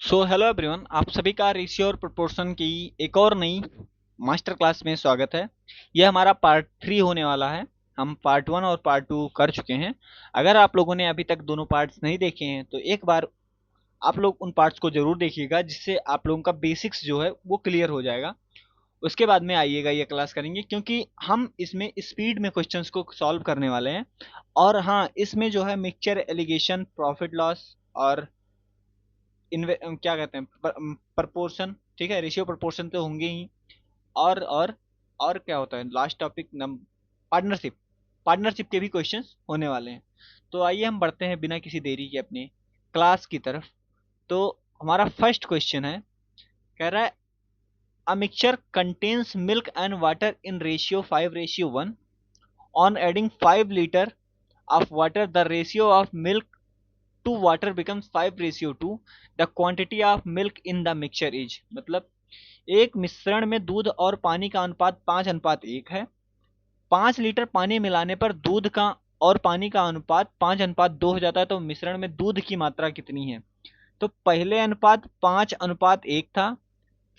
So hello everyone, आप सभी का रेशियो और प्रोपोर्शन की एक और नई मास्टर क्लास में स्वागत है। यह हमारा पार्ट 3 होने वाला है। हम पार्ट 1 और पार्ट 2 कर चुके हैं। अगर आप लोगों ने अभी तक दोनों पार्ट्स नहीं देखे हैं तो एक बार आप लोग उन पार्ट्स को जरूर देखिएगा, जिससे आप लोगों का बेसिक्स जो है वो क्लियर हो जाएगा। उसके बाद में आइएगा ये क्लास करेंगे, क्योंकि हम इसमें स्पीड में क्वेश्चंस को सॉल्व करने वाले हैं। और हाँ, इसमें जो है मिक्सचर, एलिगेशन, प्रॉफिट लॉस और क्या कहते हैं, प्रपोर्शन, ठीक है, रेशियो प्रपोर्शन तो होंगे ही। और क्या होता है लास्ट टॉपिक, नम पार्टनरशिप। पार्टनरशिप के भी क्वेश्चंस होने वाले हैं। तो आइए हम बढ़ते हैं बिना किसी देरी के अपने क्लास की तरफ। तो हमारा फर्स्ट क्वेश्चन है, कह रहा है a mixture contains milk and water in ratio 5:1। On adding 5 litre of water the ratio of milk to water becomes 5:2। The quantity of milk in the mixture is, मतलब एक मिश्रण में दूध और पानी का अनुपात 5:1 है। 5 लीटर पानी मिलाने पर दूध का और पानी का अनुपात 5:2 हो जाता है, तो मिश्रण में दूध की मात्रा कितनी है? तो पहले अनुपात 5:1 था,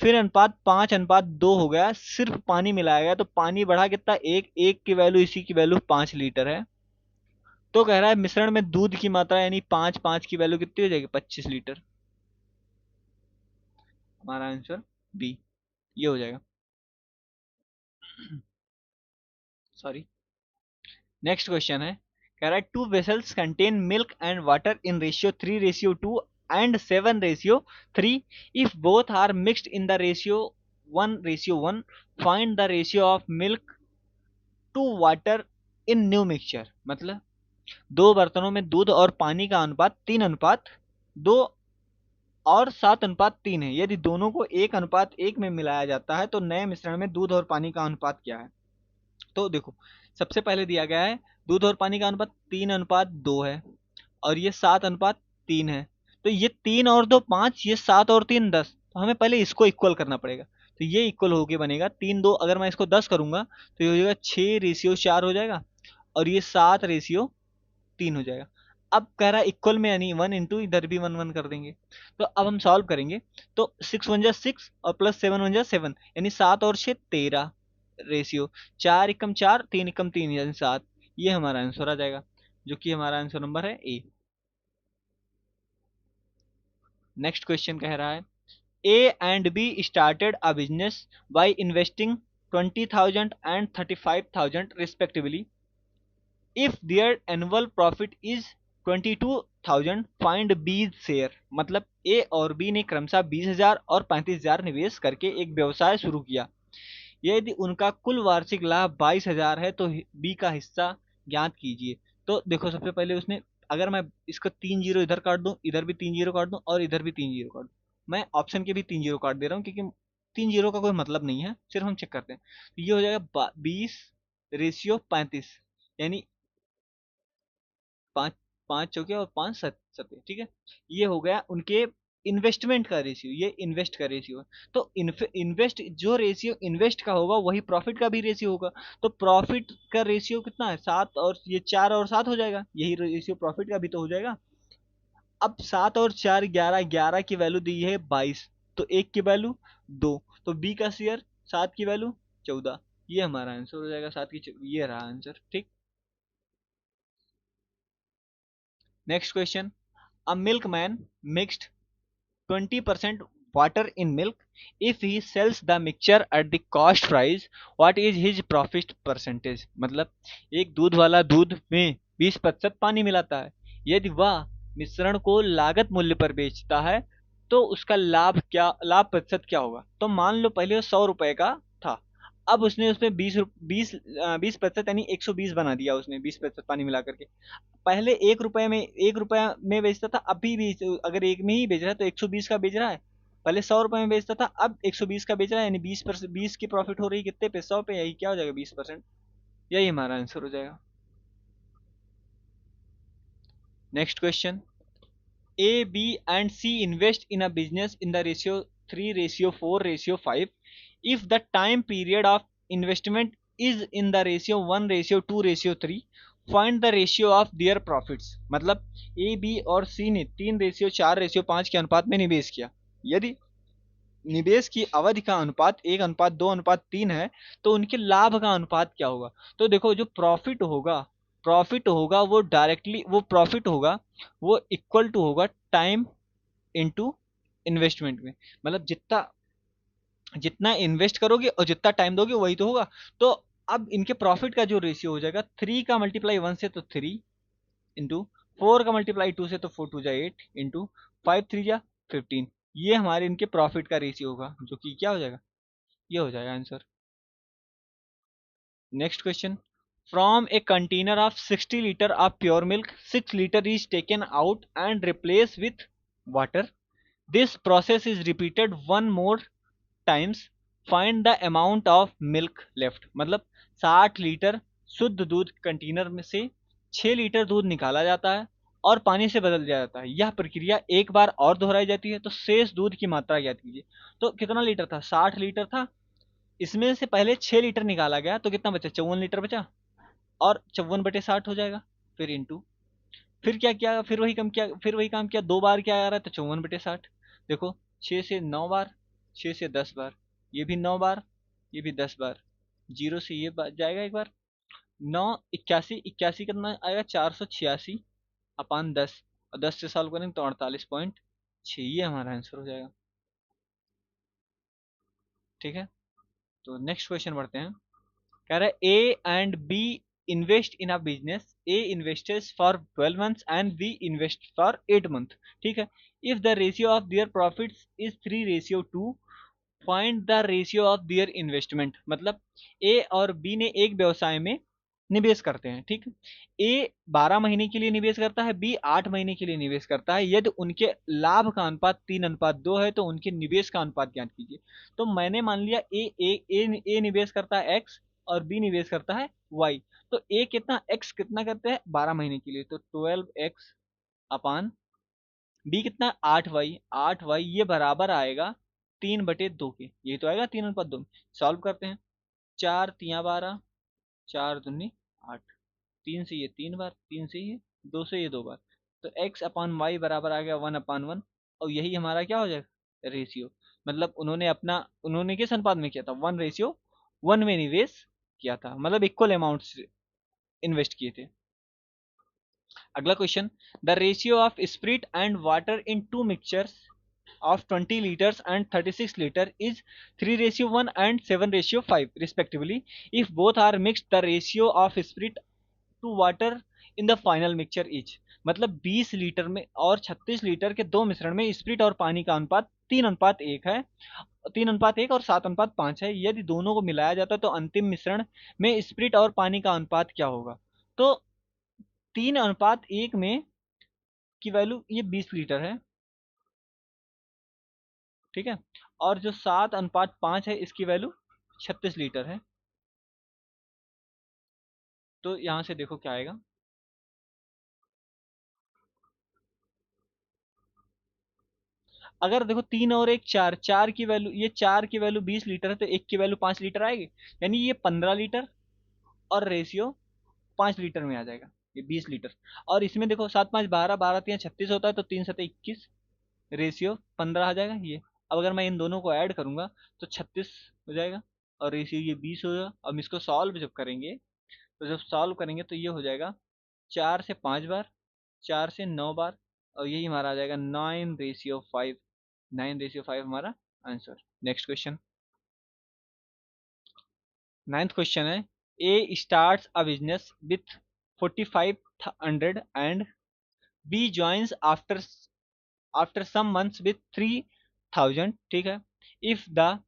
फिर अनुपात 5:2 हो गया, सिर्फ पानी मिलाया गया तो पानी बढ़ा कितना, एक एक की वैल्यू, इसी की वैल्यू 5 लीटर है। तो कह रहा है मिश्रण में दूध की मात्रा यानी 5 की वैल्यू कितनी हो जाएगी, 25 लीटर। हमारा आंसर बी ये हो जाएगा। सॉरी। नेक्स्ट क्वेश्चन है, कह रहा है two vessels contain milk and water in ratio 3:2 and 7:3। If both are mixed in the ratio 1:1, find the ratio of milk to water in new mixture. मतलब दो बर्तनों में दूध और पानी का अनुपात 3:2 और 7:3 है। यदि दोनों को 1:1 में मिलाया जाता है तो नए मिश्रण में दूध और पानी का अनुपात क्या है? तो देखो, सबसे पहले दिया गया है दूध और पानी का अनुपात 3:2 है, और ये 7:3 है। तो ये 3 और 2 5, ये 7 और 3 10, तो हमें पहले इसको इक्वल करना पड़ेगा। तो ये इक्वल होके बनेगा 3:2, अगर मैं इसको 10 करूंगा तो ये हो जाएगा 6:4 हो जाएगा, और ये 7:3 हो जाएगा। अब कह रहा है इक्वल में, यानी 1 इंटू इधर भी 1 1 कर देंगे। तो अब हम सॉल्व करेंगे। तो 6 1 जा 6 और प्लस 7 1 जा 7, यानी 7 और 6 13 रेशियो। 4 एकम 4, 3 एकम 3 यानी 7। ये हमारा आंसर आ जाएगा, जो कि हमारा आंसर नंबर है ए। नेक्स्ट क्वेश्चन कह रहा है A and be started a business by investing 20,000 and 35,000 respectively. If there annual profit is 22,000, find बीज शेयर। मतलब ए और बी ने क्रमशः 20,000 और 35,000 निवेश करके एक व्यवसाय शुरू किया। यदि उनका कुल वार्षिक लाभ 22,000 है तो बी का हिस्सा ज्ञात कीजिए। तो देखो, सबसे पहले उसने, अगर मैं इसको 3 जीरो इधर काट दूं, इधर भी 3 जीरो काट दूं और इधर भी 3 जीरो काट दूं, मैं ऑप्शन के भी 3 जीरो काट दे रहा हूँ, क्योंकि 3 जीरो का कोई मतलब नहीं है, सिर्फ हम चेक करते हैं। तो ये हो जाएगा 20:35, यानी 5 5 चौके और 5 सत्ते, ठीक है। ये हो गया उनके इन्वेस्टमेंट का रेशियो, ये इन्वेस्ट का रेशियो है। तो इन्वेस्ट, जो रेशियो इन्वेस्ट का होगा वही प्रॉफिट का भी रेशियो होगा। तो प्रॉफिट का रेशियो कितना है, 7, और ये 4 और 7 हो जाएगा, यही रेशियो प्रॉफिट का भी तो हो जाएगा। अब 7 और 4 11, 11 की वैल्यू दी है 22, तो एक की वैल्यू 2, तो बी का शेयर 7 की वैल्यू 14। ये हमारा आंसर हो जाएगा, 7 की ये रहा आंसर, ठीक। Next question, a milkman mixed 20% water in milk. If he sells the mixture at the cost price, what is his profit percentage? मतलब एक दूध वाला दूध में 20% पानी मिलाता है। यदि वह मिश्रण को लागत मूल्य पर बेचता है तो उसका लाभ प्रतिशत क्या होगा? तो मान लो पहले वो 100 रुपए का था, अब उसने उसमें 20% यानी 120 बना दिया उसने, 20% पानी मिला करके। पहले 1 रुपए में बेचता था, अभी भी अगर एक में ही बेच रहा है तो 120 का बेच रहा है। पहले 100 रुपए में बेचता था, अब 120 का बेच रहा है, यानी 20% 20 की प्रॉफिट हो रही है कितने पे, 100 पे। यही क्या हो जाएगा, 20%। यही हमारा आंसर हो जाएगा। Next question, A B and C invest in a business in the ratio 3:4:5। If the time period of investment is in the ratio 1:2:3, find the ratio of their profits. मतलब ए बी और सी ने 3:4:5 के अनुपात में निवेश किया। यदि निवेश की अवधि का अनुपात 1:2:3 है, तो उनके लाभ का अनुपात क्या होगा? तो देखो, जो प्रॉफिट होगा वो डायरेक्टली, वो प्रॉफिट होगा वो इक्वल टू होगा टाइम इनटू इन्वेस्टमेंट में। मतलब जितना जितना इन्वेस्ट करोगे और जितना टाइम दोगे वही तो होगा। तो अब इनके प्रॉफिट का जो रेशियो हो जाएगा, 3 का मल्टीप्लाई 1 से तो 3 इंटू 4 का मल्टीप्लाई 2 से तो 4 2 जा 8 इंटू 5 3 जा 15। ये हमारे इनके प्रॉफिट का रेशियो होगा, जो कि क्या हो जाएगा, ये हो जाएगा answer. Next question, from a container of 60 litre of pure milk 6 litre is taken out and replace with water. This process is repeated one more times, find the amount of milk left. मतलब 60 litre शुद्ध दूध container में से 6 litre दूध निकाला जाता है और पानी से बदल दिया जाता है। यह प्रक्रिया एक बार और दोहराई जाती है, तो शेष दूध की मात्रा ज्ञात कीजिए। तो कितना लीटर था? 60 लीटर था। इसमें से पहले 6 लीटर निकाला गया, तो कितना बचा? 54 लीटर बचा। और 54/60 हो जाएगा। फिर इंटू, फिर क्या किया? फिर वही काम किया, 2 बार क्या आ रहा है? तो 54/60। देखो, 6 से 9 बार, 6 से 10 बार, ये भी 9 बार, ये भी 10 बार। जीरो से ये जाएगा एक बार। 9 81, 81 कितना आएगा? 486/10। और 10 से सॉल्व करेंगे तो 48.6, ये हमारा आंसर हो जाएगा। ठीक है, तो नेक्स्ट क्वेश्चन बढ़ते हैं। कह रहा है A and B invest in a business, A invests for 12 months and B invest for 8 months। ठीक है, if the ratio of their profits is 3:2, find the ratio of their investment. मतलब A और B ने एक व्यवसाय में निवेश करते हैं। ठीक, ए 12 महीने के लिए निवेश करता है, बी 8 महीने के लिए निवेश करता है। यदि उनके लाभ का अनुपात 3:2 है, तो उनके निवेश का अनुपात ज्ञात कीजिए। तो मैंने मान लिया ए निवेश करता है एक्स और बी निवेश करता है वाई। तो ए कितना, एक्स कितना करते हैं 12 महीने के लिए, तो 12x अपान बी कितना 8y, 8y ये बराबर आएगा 3/2 के। ये तो आएगा 3:2 में। सॉल्व करते हैं, 4×3 = 12, 4×2 = 8, 3 से ये 3 बार, 3 से ये 2 से ये 2 बार। तो x/y बराबर आ गया 1/1। और यही हमारा क्या हो जाएगा, रेशियो। मतलब उन्होंने किस अनुपात में किया था? 1:1 में निवेश किया था, मतलब इक्वल अमाउंट इन्वेस्ट किए थे। अगला question, the ratio of spirit and water in two mixtures of 20 liters and 36 liter is 3:1 and 7:5 respectively. If both are mixed, the ratio of spirit to water in the final mixture is। मतलब 20 litre में और 36 litre के दो मिश्रण में spirit और पानी का अनुपात 3:1 है, 3:1 और 7:5 है। यदि दोनों को मिलाया जाता है तो अंतिम मिश्रण में स्प्रिट और पानी का अनुपात क्या होगा? तो 3:1 में की वैल्यू ये 20 लीटर है। ठीक है, और जो 7:5 है इसकी वैल्यू 36 लीटर है। तो यहां से देखो क्या आएगा। अगर देखो 3 और 1 4, 4 की वैल्यू, ये 4 की वैल्यू 20 लीटर है, तो 1 की वैल्यू 5 लीटर आएगी। यानी ये 15 लीटर और रेशियो 5 लीटर में आ जाएगा, ये 20 लीटर। और इसमें देखो 7×5 = 12, 12×3 = 36 होता है, तो 3×7 = 21, रेशियो 15 आ जाएगा ये। अब अगर मैं इन दोनों को ऐड करूंगा तो 36 हो जाएगा, और रेशियो ये 20 होगा। अब इसको सॉल्व जब करेंगे, तो जब सॉल्व करेंगे तो ये हो जाएगा 4 से 5 बार, 4 से 9 बार, और यही हमारा आ जाएगा 9:5। 9:5 हमारा answer. Next question, ninth question है, A starts a business with 4500 and B joins after some months with 3000। ठीक है, if the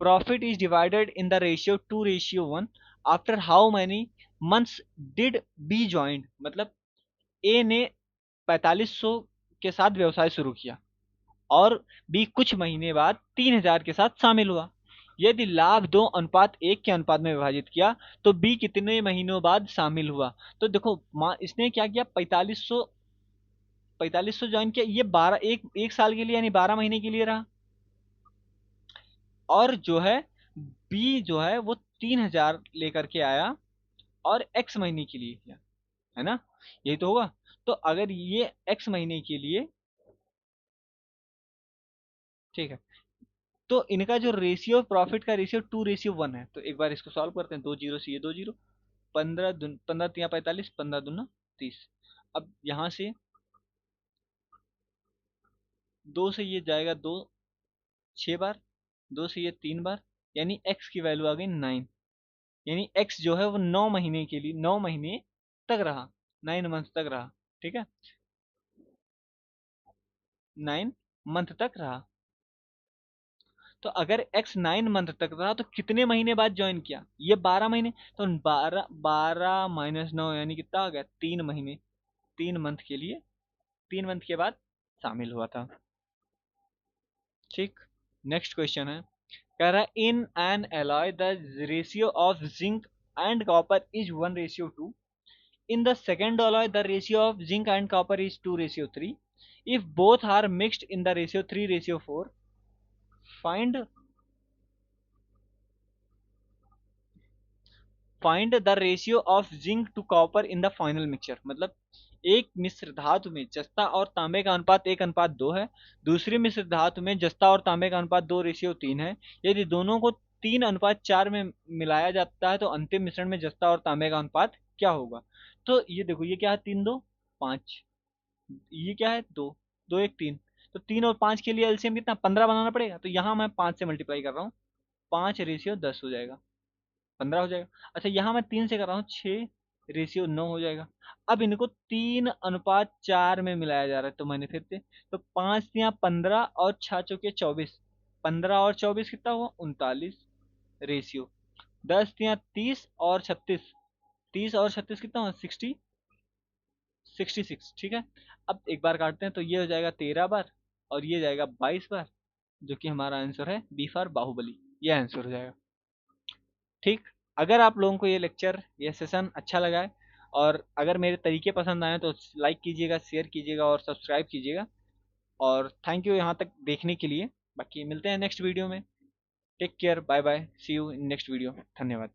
profit is divided in the ratio 2:1, after how many months did B joint. मतलब A ने 4500 के साथ व्यवसाय शुरू किया और बी कुछ महीने बाद 3000 के साथ शामिल हुआ। यदि लाभ 2:1 के अनुपात में विभाजित किया, तो बी कितने महीनों बाद शामिल हुआ? तो देखो, इसने क्या किया, 4500 ज्वाइन किया, ये 1 साल के लिए यानी 12 महीने के लिए रहा। और जो है बी जो है वो 3000 लेकर के आया और x महीने के लिए किया, है ना? यही तो होगा। तो अगर ये x महीने के लिए ठीक है। तो इनका जो रेशियो प्रॉफिट का रेशियो 2:1 है। तो एक बार इसको सॉल्व करते हैं। 2 जीरो से ये 2 जीरो, 15 3 45, 15 दूना 30। अब यहाँ से 2 से ये जाएगा 2 6 बार, 2 से ये 3 बार, यानी x की वैल्यू आ गई 9। यानी x जो है वो 9 महीने के लिए, 9 महीने तक रहा, 9 मंथ तक रहा। ठीक है, 9 मंथ तक रहा। तो अगर x 9 मंथ तक रहा तो कितने महीने बाद ज्वाइन किया? ये 12 महीने। तो 12 12 - 9 यानी कितना आ गया? 3 महीने। 3 मंथ के लिए, 3 मंथ के बाद शामिल हुआ था। ठीक। नेक्स्ट क्वेश्चन है, कह रहा है in an alloy the ratio of zinc and copper is 1:2। In the second alloy, the ratio of zinc and copper is 2:3. If both are mixed in the ratio 3:4, find find the ratio of zinc to copper in the final mixture। मतलब एक मिश्र धातु में जस्ता और तांबे का अनुपात 1:2 है, दूसरी मिश्र धातु में जस्ता और तांबे का अनुपात 2:3 है। यदि दोनों को 3:4 में मिलाया जाता है तो अंतिम मिश्रण में जस्ता और तांबे का अनुपात क्या होगा? तो ये देखो, ये क्या है? 3 2 5, ये क्या है? 2 2 1 3। तो 3 और 5 के लिए एलसीएम कितना? 15 बनाना पड़ेगा। तो यहाँ मैं 5 से मल्टीप्लाई कर रहा हूँ, 5:10 हो जाएगा, 15 हो जाएगा। अच्छा, यहाँ मैं 3 से कर रहा हूँ, 6:9 हो जाएगा। अब इनको 3:4 में मिलाया जा रहा है। तो मैंने फिर से, तो 5 × 15 और 6 × 4 = 24, 15 और 24 कितना हुआ? 39 रेशियो। 10 × 30 और 36, 30 और 36 कितना हुआ? 66। ठीक है। अब एक बार काटते हैं, तो ये हो जाएगा 13 बार और ये जाएगा 22 बार, जो कि हमारा आंसर है बी फॉर बाहुबली। ये आंसर हो जाएगा। ठीक। अगर आप लोगों को ये लेक्चर, ये सेशन अच्छा लगा है और अगर मेरे तरीके पसंद आए तो लाइक कीजिएगा, शेयर कीजिएगा और सब्सक्राइब कीजिएगा। और थैंक यू यहाँ तक देखने के लिए। बाकी मिलते हैं नेक्स्ट वीडियो में। Take care, bye bye, see you in next video. धन्यवाद।